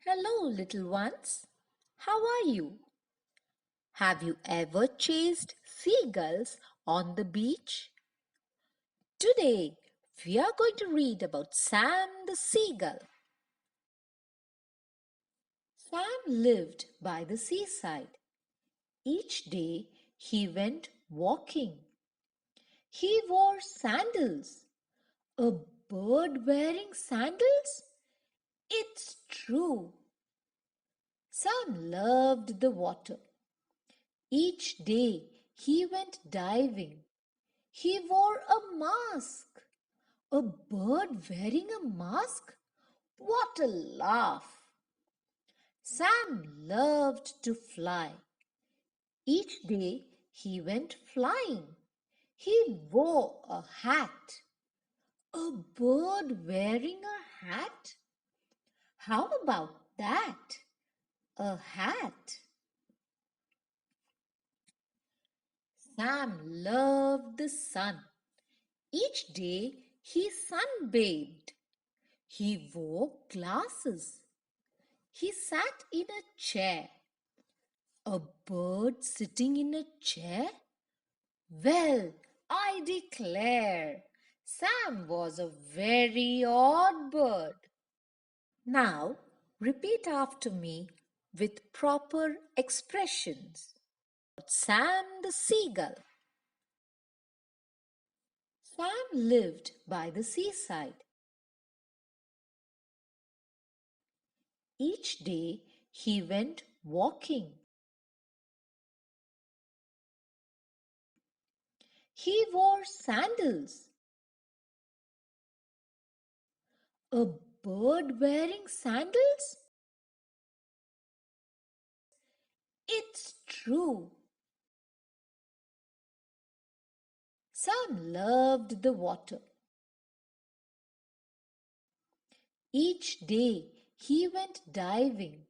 Hello, little ones. How are you? Have you ever chased seagulls on the beach? Today, we are going to read about Sam the seagull. Sam lived by the seaside. Each day, he went walking. He wore sandals. A bird wearing sandals? It's true. Sam loved the water. Each day he went diving. He wore a mask. A bird wearing a mask? What a laugh! Sam loved to fly. Each day he went flying. He wore a hat. A bird wearing a hat? How about that? A hat. Sam loved the sun. Each day he sunbathed. He wore glasses. He sat in a chair. A bird sitting in a chair? Well, I declare, Sam was a very odd bird. Now, repeat after me with proper expressions. Sam the seagull. Sam lived by the seaside. Each day he went walking. He wore sandals. A bird wearing sandals? It's true. Sam loved the water. Each day he went diving.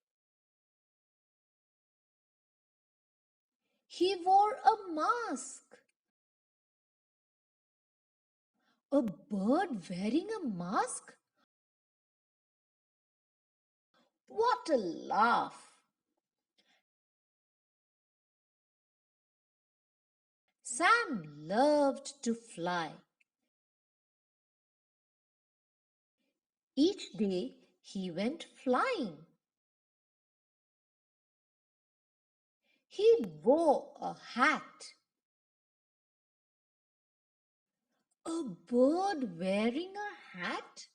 He wore a mask. A bird wearing a mask? What a laugh! Sam loved to fly. Each day he went flying. He wore a hat. A bird wearing a hat?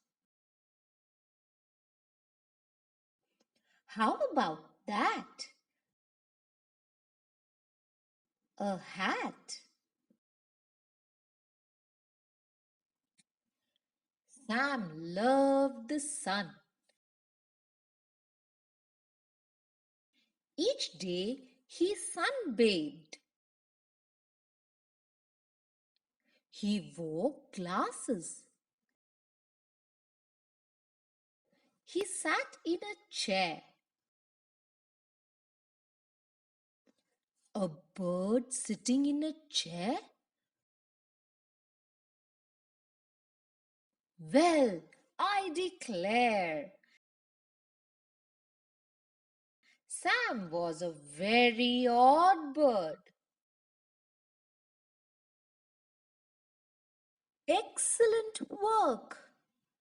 How about that? A hat. Sam loved the sun. Each day he sunbathed. He wore glasses. He sat in a chair. A bird sitting in a chair? Well, I declare, Sam was a very odd bird. Excellent work!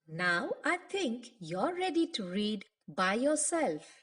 Now I think you're ready to read by yourself.